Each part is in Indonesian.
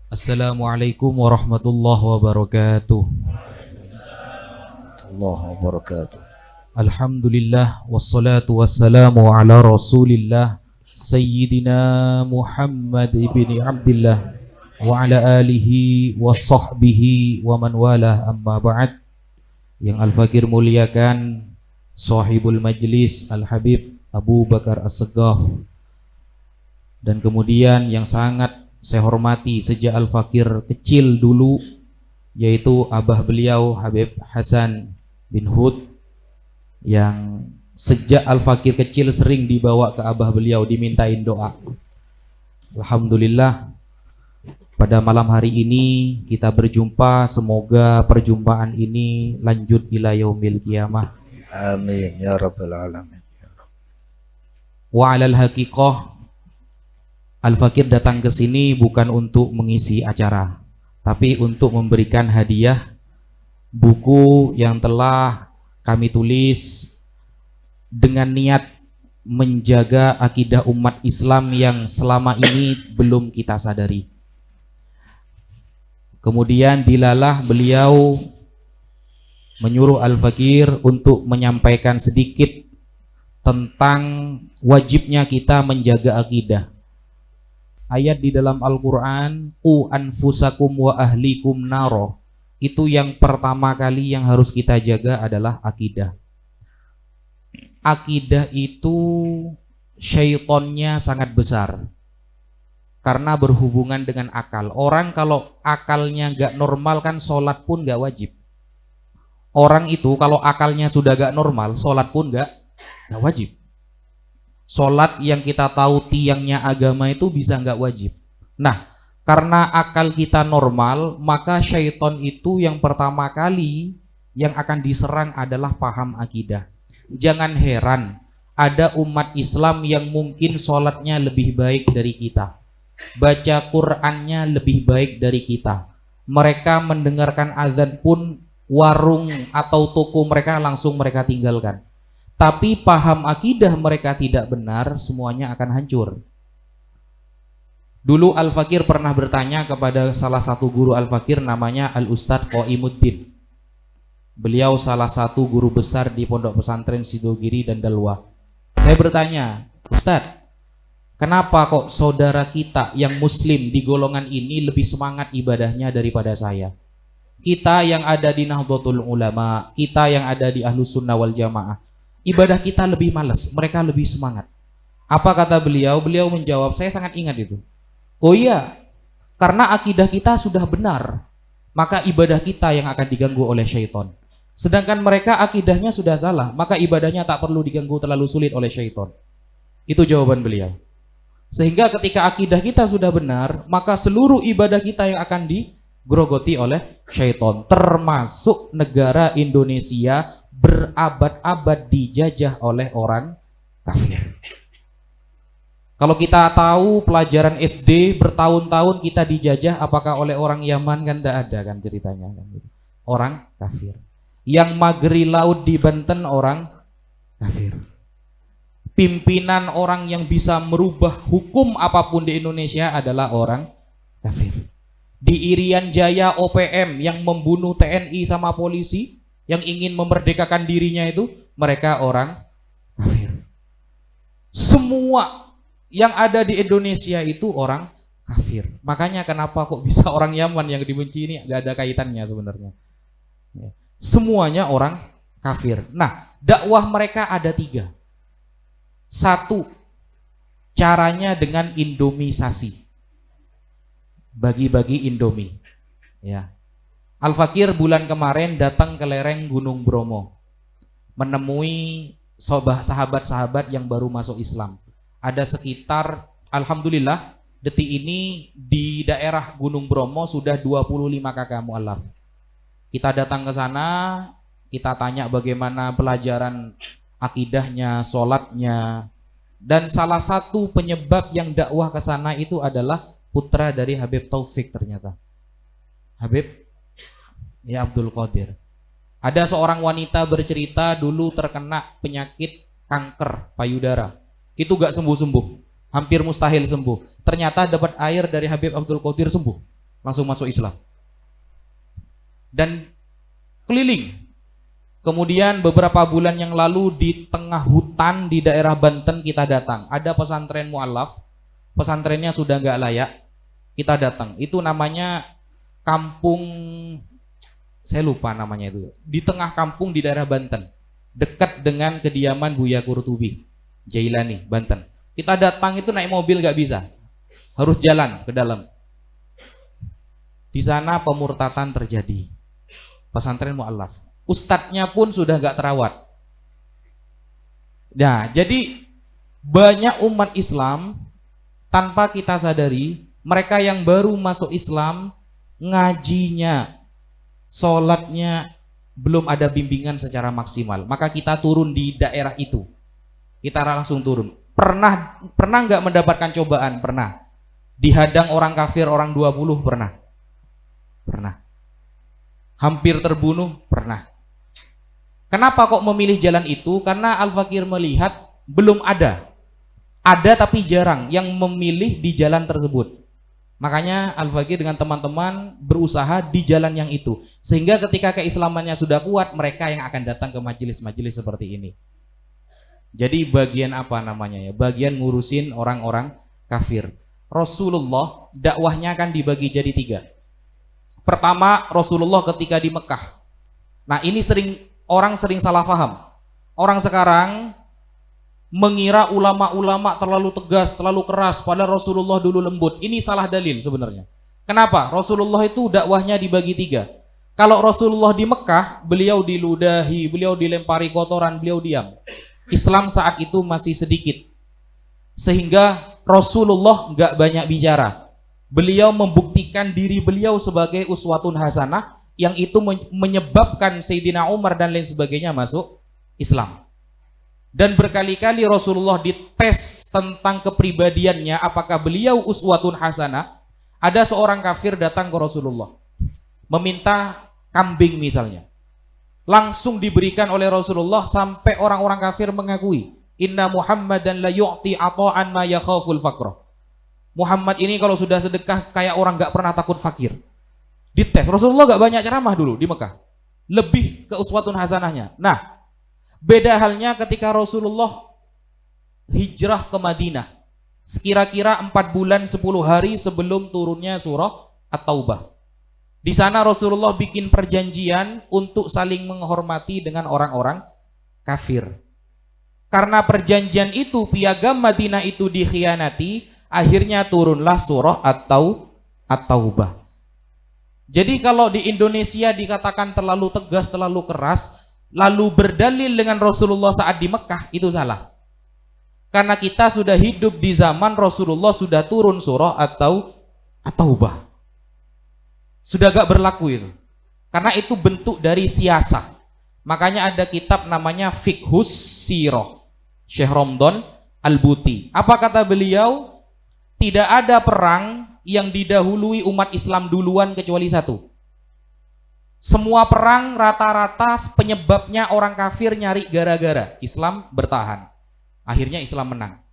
Assalamualaikum warahmatullahi wabarakatuh. Allah wabarakatuh. Alhamdulillah wassalatu wassalamu ala Rasulillah Sayyidina Muhammad ibni Abdullah wa ala alihi wa sahbihi wa man walah, amma ba'd. Yang Al-Fakir muliakan, sahibul majlis Al-Habib Abu Bakar As-Segaf, dan kemudian yang sangat saya hormati sejak Al-Fakir kecil dulu, yaitu abah beliau Habib Hasan bin Hud, yang sejak Al-Fakir kecil sering dibawa ke abah beliau dimintain doa. Alhamdulillah, pada malam hari ini kita berjumpa. Semoga perjumpaan ini lanjut ila yaumil qiyamah. Amin ya rabbal alamin. Wa alal haqiqah, Al-Fakir datang ke sini bukan untuk mengisi acara, tapi untuk memberikan hadiah buku yang telah kami tulis dengan niat menjaga akidah umat Islam yang selama ini belum kita sadari. Kemudian dilalah beliau menyuruh Al-Fakir untuk menyampaikan sedikit tentang wajibnya kita menjaga akidah. Ayat di dalam Al-Quran, qu anfusakum wa ahlikum naro, itu yang pertama kali yang harus kita jaga adalah akidah. Akidah itu syaitonnya sangat besar karena berhubungan dengan akal. Orang kalau akalnya gak normal kan sholat pun gak wajib. Orang itu kalau akalnya sudah gak normal, sholat pun gak wajib. Sholat yang kita tahu tiangnya agama itu bisa nggak wajib. Nah, karena akal kita normal, maka syaiton itu yang pertama kali yang akan diserang adalah paham akidah. Jangan heran ada umat Islam yang mungkin sholatnya lebih baik dari kita, baca Qur'annya lebih baik dari kita. Mereka mendengarkan azan pun warung atau toko mereka langsung mereka tinggalkan. Tapi paham akidah mereka tidak benar, semuanya akan hancur. Dulu Al-Fakir pernah bertanya kepada salah satu guru Al-Fakir, namanya Al-Ustadz Qoimuddin. Beliau salah satu guru besar di pondok pesantren Sidogiri dan Dalwa. Saya bertanya, Ustadz, kenapa kok saudara kita yang muslim di golongan ini lebih semangat ibadahnya daripada saya? Kita yang ada di Nahdlatul Ulama, kita yang ada di Ahlus Sunnah wal Jamaah, ibadah kita lebih malas, mereka lebih semangat. Apa kata beliau? Beliau menjawab, saya sangat ingat itu. Oh iya, karena akidah kita sudah benar, maka ibadah kita yang akan diganggu oleh syaitan. Sedangkan mereka akidahnya sudah salah, maka ibadahnya tak perlu diganggu terlalu sulit oleh syaitan. Itu jawaban beliau. Sehingga ketika akidah kita sudah benar, maka seluruh ibadah kita yang akan digerogoti oleh syaitan. Termasuk negara Indonesia berabad-abad dijajah oleh orang kafir. Kalau kita tahu pelajaran SD bertahun-tahun kita dijajah, apakah oleh orang Yaman? Kan tidak ada kan ceritanya kan, orang kafir. Yang Mageri Laut di Banten orang kafir. Pimpinan orang yang bisa merubah hukum apapun di Indonesia adalah orang kafir. Di Irian Jaya OPM yang membunuh TNI sama polisi, yang ingin memerdekakan dirinya itu, mereka orang kafir. Semua yang ada di Indonesia itu orang kafir. Makanya kenapa kok bisa orang Yaman yang dibenci ini gak ada kaitannya sebenarnya. Semuanya orang kafir. Nah, dakwah mereka ada 3. 1, caranya dengan indomisasi, bagi-bagi Indomie. Ya. Al-Fakir bulan kemarin datang ke lereng Gunung Bromo, menemui sahabat-sahabat yang baru masuk Islam. Ada sekitar, alhamdulillah, detik ini di daerah Gunung Bromo sudah 25 kakak mu'alaf. Kita datang ke sana, kita tanya bagaimana pelajaran akidahnya, sholatnya, dan salah satu penyebab yang dakwah ke sana itu adalah putra dari Habib Taufik ternyata. Habib ya Abdul Qadir. Ada seorang wanita bercerita dulu terkena penyakit kanker payudara. Itu gak sembuh-sembuh, hampir mustahil sembuh. Ternyata dapat air dari Habib Abdul Qadir sembuh. langsung masuk Islam. Dan keliling. Kemudian beberapa bulan yang lalu di tengah hutan di daerah Banten kita datang. Ada pesantren mu'alaf, pesantrennya sudah nggak layak, kita datang. Itu namanya kampung, saya lupa namanya itu. Di tengah kampung di daerah Banten, dekat dengan kediaman Buya Qurtubi, Jailani, Banten. Kita datang itu naik mobil nggak bisa, harus jalan ke dalam. Di sana pemurtatan terjadi, pesantren mu'alaf. Ustadznya pun sudah nggak terawat. Nah, jadi banyak umat Islam tanpa kita sadari, mereka yang baru masuk Islam, ngajinya, sholatnya belum ada bimbingan secara maksimal. Maka kita turun di daerah itu, kita langsung turun. Pernah nggak mendapatkan cobaan? Pernah. Dihadang orang kafir, orang 20, pernah. Hampir terbunuh, pernah. Kenapa kok memilih jalan itu? Karena Al-Fakir melihat belum ada tapi jarang yang memilih di jalan tersebut. Makanya Al-Fakir dengan teman-teman berusaha di jalan yang itu, sehingga ketika keislamannya sudah kuat, mereka yang akan datang ke majelis-majelis seperti ini. Jadi bagian apa namanya ya? Bagian ngurusin orang-orang kafir. Rasulullah dakwahnya akan dibagi jadi 3. Pertama, Rasulullah ketika di Mekah. Nah, ini orang sering salah paham. Orang sekarang mengira ulama-ulama terlalu tegas, terlalu keras, padahal Rasulullah dulu lembut. Ini salah dalil sebenarnya. Kenapa? Rasulullah itu dakwahnya dibagi 3. Kalau Rasulullah di Mekah, beliau diludahi, beliau dilempari kotoran, beliau diam. Islam saat itu masih sedikit, sehingga Rasulullah nggak banyak bicara. Beliau membuktikan diri beliau sebagai uswatun hasanah, yang itu menyebabkan Sayyidina Umar dan lain sebagainya masuk Islam. Dan berkali-kali Rasulullah dites tentang kepribadiannya, apakah beliau uswatun hasanah. Ada seorang kafir datang ke Rasulullah meminta kambing misalnya, langsung diberikan oleh Rasulullah, sampai orang-orang kafir mengakui, inna Muhammadan la yu'ti ata'an ma yakhaful faqra. Muhammad ini kalau sudah sedekah kayak orang gak pernah takut fakir. Dites, Rasulullah gak banyak ceramah dulu di Mekah, lebih ke uswatun hasanahnya. Nah, beda halnya ketika Rasulullah hijrah ke Madinah, sekira-kira 4 bulan 10 hari sebelum turunnya surah At-Taubah. Di sana Rasulullah bikin perjanjian untuk saling menghormati dengan orang-orang kafir. Karena perjanjian itu, piagam Madinah itu dikhianati, akhirnya turunlah surah At-Taubah. Jadi kalau di Indonesia dikatakan terlalu tegas, terlalu keras, lalu berdalil dengan Rasulullah saat di Mekah, itu salah. Karena kita sudah hidup di zaman Rasulullah sudah turun surah At-Taubah. Sudah gak berlaku itu. Karena itu bentuk dari siasah. Makanya ada kitab namanya Fiqhus Sirah, Syekh Romdon Al-Buti. Apa kata beliau? Tidak ada perang yang didahului umat Islam duluan kecuali 1. Semua perang rata-rata penyebabnya orang kafir nyari gara-gara, Islam bertahan. Akhirnya Islam menang.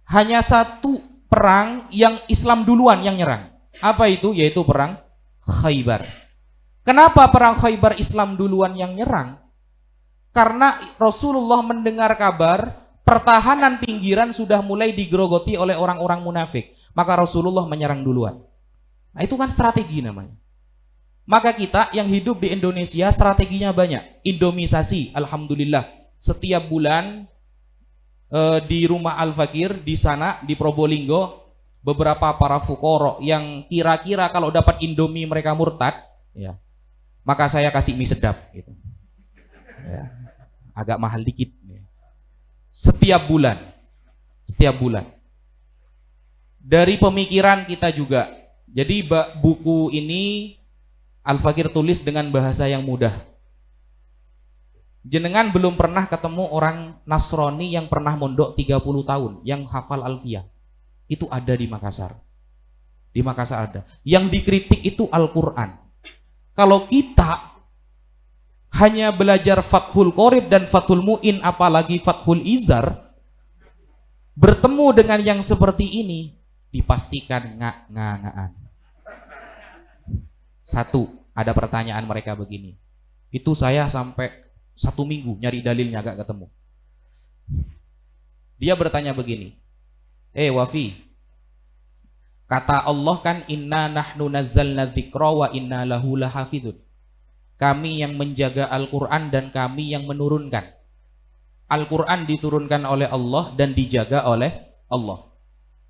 Hanya 1 perang yang Islam duluan yang nyerang. Apa itu? Yaitu perang Khaybar. Kenapa perang Khaybar Islam duluan yang nyerang? Karena Rasulullah mendengar kabar pertahanan pinggiran sudah mulai digerogoti oleh orang-orang munafik, maka Rasulullah menyerang duluan. Nah, itu kan strategi namanya. Maka kita yang hidup di Indonesia strateginya banyak. Indomisasi, alhamdulillah. Setiap bulan di rumah Al-Fakir di sana di Probolinggo, beberapa para fukoro yang kira-kira kalau dapat Indomie mereka murtad, ya, maka saya kasih mie sedap gitu. Ya, agak mahal dikit. Setiap bulan. Dari pemikiran kita juga. Jadi buku ini Al-Fakir tulis dengan bahasa yang mudah. Jenengan belum pernah ketemu orang Nasrani yang pernah mondok 30 tahun, yang hafal Alfiyah. Itu ada di Makassar. Di Makassar ada. Yang dikritik itu Al-Quran. Kalau kita hanya belajar Fathul Qorib dan Fathul Mu'in, apalagi Fathul Izar, bertemu dengan yang seperti ini, dipastikan ngak-ngaan. Satu, ada pertanyaan mereka begini. Itu saya sampai 1 minggu nyari dalilnya gak ketemu. Dia bertanya begini. Wafi, kata Allah kan inna nahnu nazzalna dzikra wa inna lahu lahafidun. Kami yang menjaga Al-Quran dan kami yang menurunkan. Al-Quran diturunkan oleh Allah dan dijaga oleh Allah.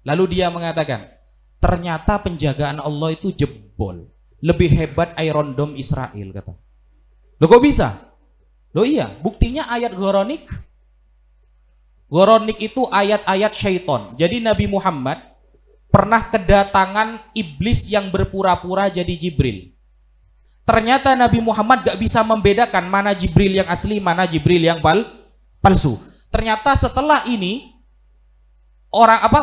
Lalu dia mengatakan, ternyata penjagaan Allah itu jebol. Lebih hebat Iron Dome Israel, kata. Loh kok bisa? Loh iya, buktinya ayat Ghoronik. Ghoronik itu ayat-ayat syaiton. Jadi Nabi Muhammad pernah kedatangan iblis yang berpura-pura jadi Jibril. Ternyata Nabi Muhammad gak bisa membedakan mana Jibril yang asli, mana Jibril yang palsu. Ternyata setelah ini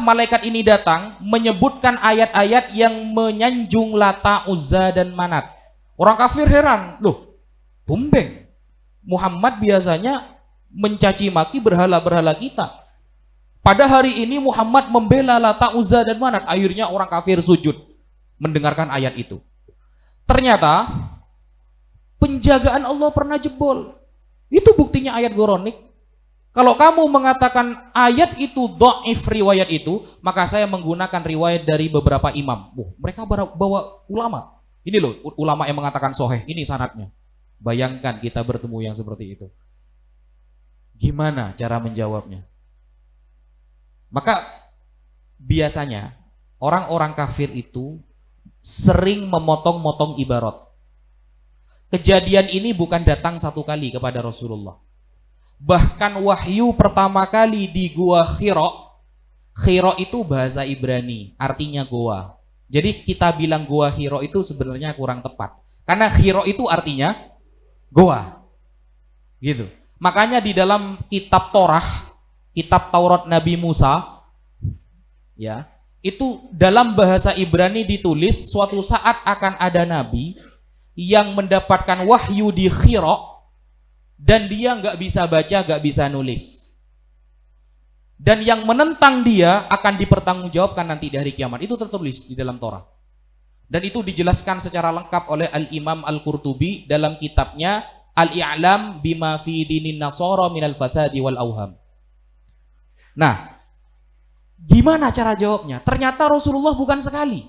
malaikat ini datang menyebutkan ayat-ayat yang menyanjung Lata, Uzza dan Manat. Orang kafir heran, loh, tumbeng. Muhammad biasanya mencaci maki berhala-berhala kita. Pada hari ini Muhammad membela Lata, Uzza dan Manat. Akhirnya orang kafir sujud mendengarkan ayat itu. Ternyata penjagaan Allah pernah jebol. Itu buktinya ayat Ghoronik. Kalau kamu mengatakan ayat itu dhaif riwayat itu, maka saya menggunakan riwayat dari beberapa imam. Mereka bawa ulama. Ini loh ulama yang mengatakan sahih, ini sanadnya. Bayangkan kita bertemu yang seperti itu. Gimana cara menjawabnya? Maka biasanya orang-orang kafir itu sering memotong-motong ibarat. Kejadian ini bukan datang 1 kali kepada Rasulullah. Bahkan wahyu pertama kali di Gua Hira. Hira itu bahasa Ibrani, artinya goa. Jadi kita bilang Gua Hira itu sebenarnya kurang tepat. Karena Hira itu artinya goa. Gitu. Makanya di dalam kitab Torah, kitab Taurat Nabi Musa, ya, itu dalam bahasa Ibrani ditulis suatu saat akan ada nabi yang mendapatkan wahyu di Hira dan dia nggak bisa baca, nggak bisa nulis. Dan yang menentang dia akan dipertanggungjawabkan nanti di hari kiamat. Itu tertulis di dalam Torah. Dan itu dijelaskan secara lengkap oleh Al-Imam Al-Qurtubi dalam kitabnya Al-I'lam bima fi dinin nasara minal fasadi wal auham. Nah, gimana cara jawabnya? Ternyata Rasulullah bukan sekali.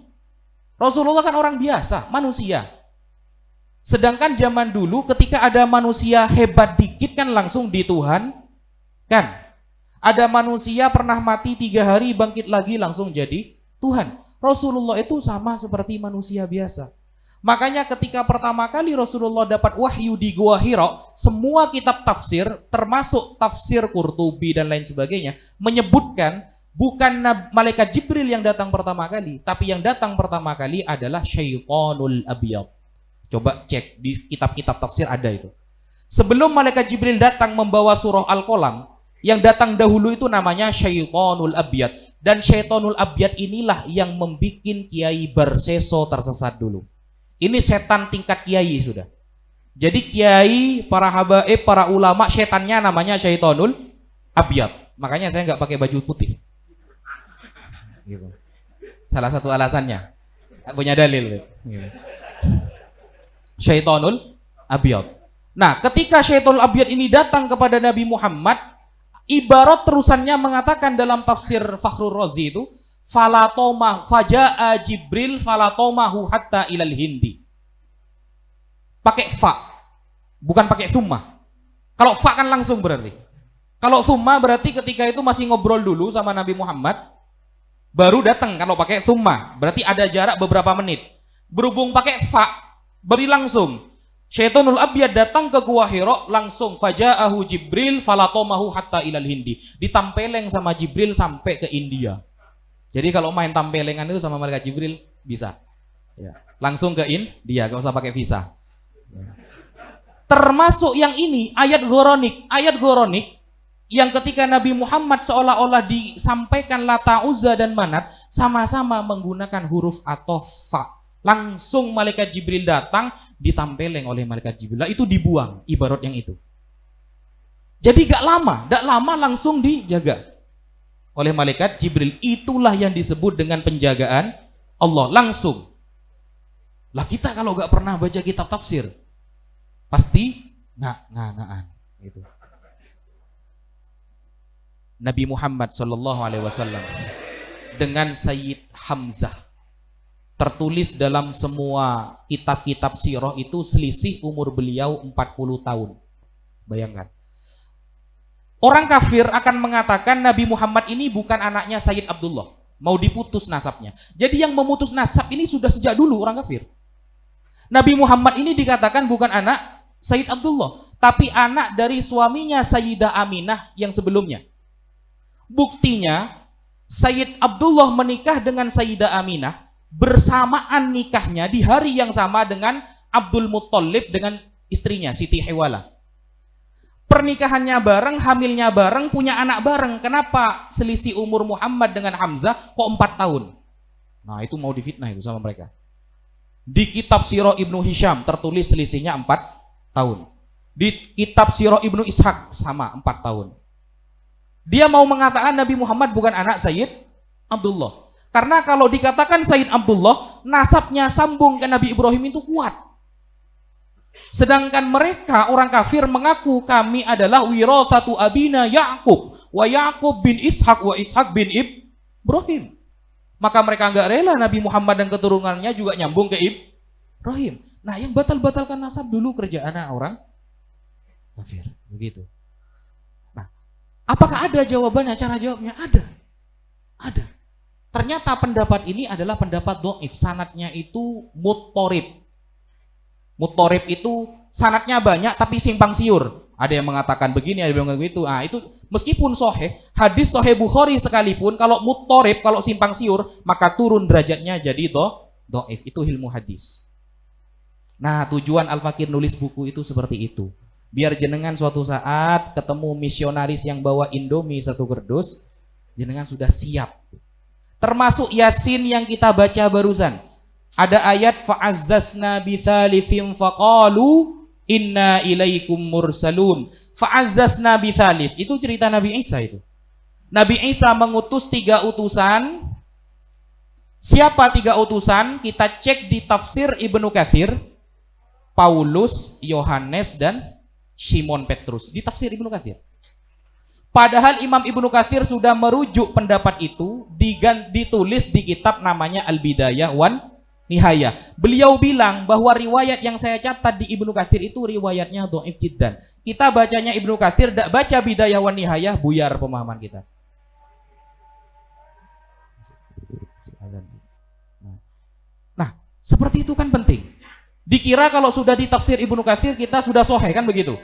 Rasulullah kan orang biasa, manusia. Sedangkan zaman dulu ketika ada manusia hebat dikit kan langsung dituhan kan. Ada manusia pernah mati 3 hari bangkit lagi langsung jadi Tuhan. Rasulullah itu sama seperti manusia biasa. Makanya ketika pertama kali Rasulullah dapat wahyu di Gua Hira, semua kitab tafsir termasuk tafsir Qurtubi dan lain sebagainya menyebutkan bukan malaikat Jibril yang datang pertama kali, tapi yang datang pertama kali adalah Syaitonul Abyad. Coba cek di kitab-kitab tafsir ada itu. Sebelum malaikat Jibril datang membawa surah Al-Qalam, yang datang dahulu itu namanya Syaitonul Abyad. Dan Syaitonul Abyad inilah yang membuat Kiai Barseso tersesat dulu. Ini setan tingkat kiai sudah. Jadi kiai, para habaib, para ulama, setannya namanya Syaitonul Abyad. Makanya saya nggak pakai baju putih. Gitu. Salah satu alasannya. Punya dalil. Gitu. Syaitonul Abyad. Nah, ketika Syaitonul Abyad ini datang kepada Nabi Muhammad, ibarat terusannya mengatakan dalam tafsir Fakhrur Razi itu, falatoma faja'a Jibril falatomahu hatta ilal hindi. Pakai fa, bukan pakai summa. Kalau fa kan langsung berarti. Kalau summa berarti ketika itu masih ngobrol dulu sama Nabi Muhammad, baru datang. Kalau pakai summa, berarti ada jarak beberapa menit. Berhubung pakai fa, beri langsung. Syaitonul Abyad datang ke Gua Hira langsung faja'ahu Jibril falatomahu hatta ilal hindi. Ditampeleng sama Jibril sampai ke India. Jadi kalau main tampelengan itu sama malaikat Jibril bisa. Ya. Langsung ke India, gak usah pakai visa. Ya. Termasuk yang ini ayat Ghoronik. Ayat Ghoronik yang ketika Nabi Muhammad seolah-olah disampaikan Lata, Uzza dan Manat sama-sama menggunakan huruf atau fa. Langsung malaikat Jibril datang, ditampeleng oleh malaikat Jibril. Itu dibuang ibarat yang itu. Jadi gak lama langsung dijaga oleh malaikat Jibril. Itulah yang disebut dengan penjagaan Allah langsung. Lah kita kalau nggak pernah baca kitab tafsir, pasti nggak gitu. Nabi Muhammad Shallallahu Alaihi Wasallam dengan Sayyid Hamzah tertulis dalam semua kitab-kitab sirah itu selisih umur beliau 40 tahun. Bayangkan. Orang kafir akan mengatakan Nabi Muhammad ini bukan anaknya Sayyid Abdullah, mau diputus nasabnya. Jadi yang memutus nasab ini sudah sejak dulu orang kafir. Nabi Muhammad ini dikatakan bukan anak Sayyid Abdullah, tapi anak dari suaminya Sayyidah Aminah yang sebelumnya. Buktinya Sayyid Abdullah menikah dengan Sayyidah Aminah, bersamaan nikahnya di hari yang sama dengan Abdul Muttalib dengan istrinya Siti Hiwalah. Pernikahannya bareng, hamilnya bareng, punya anak bareng. Kenapa selisih umur Muhammad dengan Hamzah kok 4 tahun? Nah itu mau difitnah itu sama mereka. Di kitab Sirah Ibnu Hisham tertulis selisihnya 4 tahun. Di kitab Sirah Ibnu Ishaq sama 4 tahun. Dia mau mengatakan Nabi Muhammad bukan anak Sayyid Abdullah. Karena kalau dikatakan Sayyid Abdullah, nasabnya sambung ke Nabi Ibrahim itu kuat. Sedangkan mereka orang kafir mengaku kami adalah wirathatu abina Ya'qub, wa Ya'qub bin Ishaq, wa Ishaq bin Ibrahim. Maka mereka enggak rela Nabi Muhammad dan keturunannya juga nyambung ke Ibrahim. Nah, yang batal-batalkan nasab dulu kerjaan orang kafir, begitu. Nah, apakah ada jawabannya? Cara jawabnya ada. Ada. Ternyata pendapat ini adalah pendapat dhaif, sanadnya itu muttorib. Muttorib itu sanadnya banyak tapi simpang siur. Ada yang mengatakan begini, ada yang mengatakan begitu. Nah, itu meskipun sahih, hadis sahih Bukhari sekalipun kalau muttorib, kalau simpang siur, maka turun derajatnya jadi dhaif. Itu ilmu hadis. Nah, tujuan Al-Fakir nulis buku itu seperti itu. Biar jenengan suatu saat ketemu misionaris yang bawa Indomie satu kerdus, jenengan sudah siap. Termasuk Yasin yang kita baca barusan. Ada ayat fa'azzazna bithalifim faqalu inna ilaikum mursalun. Fa'azzazna bithalif, itu cerita Nabi Isa itu. Nabi Isa mengutus 3 utusan. Siapa 3 utusan? Kita cek di tafsir Ibnu Katsir. Paulus, Yohanes, dan Simon Petrus. Di tafsir Ibnu Katsir. Padahal Imam Ibnu Katsir sudah merujuk pendapat itu, ditulis di kitab namanya Al-Bidayah wan Nihayah. Beliau bilang bahwa riwayat yang saya catat di Ibnu Katsir itu riwayatnya dhaif jiddan. Kita bacanya Ibnu Katsir, tidak baca Bidayah wan Nihayah, buyar pemahaman kita. Nah, seperti itu kan penting. Dikira kalau sudah di tafsir Ibnu Katsir kita sudah sahih kan begitu?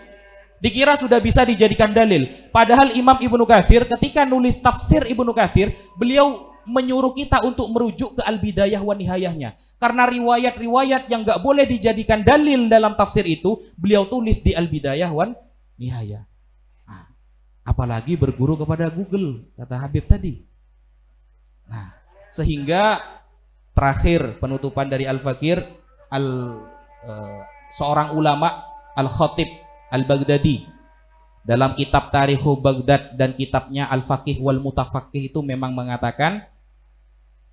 Dikira sudah bisa dijadikan dalil. Padahal Imam Ibnu Katsir ketika nulis tafsir Ibnu Katsir, beliau menyuruh kita untuk merujuk ke Al-Bidayah wa Nihayahnya. Karena riwayat-riwayat yang nggak boleh dijadikan dalil dalam tafsir itu, beliau tulis di Al-Bidayah wa Nihayah. Nah, apalagi berguru kepada Google, kata Habib tadi. Nah, sehingga terakhir penutupan dari Al-Fakir, seorang ulama Al-Khatib Al-Baghdadi dalam kitab Tarikhu Baghdad dan kitabnya Al-Faqih wal Mutafaqih itu memang mengatakan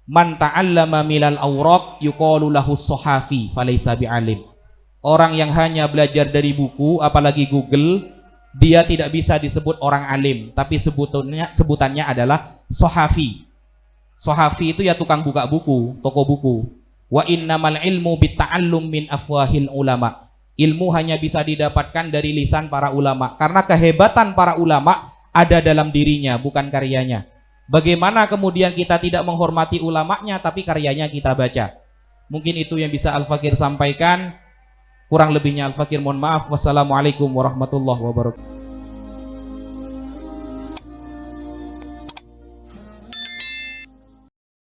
man ta'allama milal awraq yuqalu lahu sohafi falaysa bi'alim. Orang yang hanya belajar dari buku apalagi Google, dia tidak bisa disebut orang alim, tapi sebutannya adalah sohafi. Sohafi itu ya tukang buka buku, toko buku. Wa innamal ilmu bitta'allum min afwahil ulama. Ilmu hanya bisa didapatkan dari lisan para ulama, karena kehebatan para ulama ada dalam dirinya, bukan karyanya. Bagaimana kemudian kita tidak menghormati ulamanya tapi karyanya kita baca? Mungkin itu yang bisa Al-Fakir sampaikan. Kurang lebihnya Al-Fakir mohon maaf. Wassalamualaikum warahmatullahi wabarakatuh.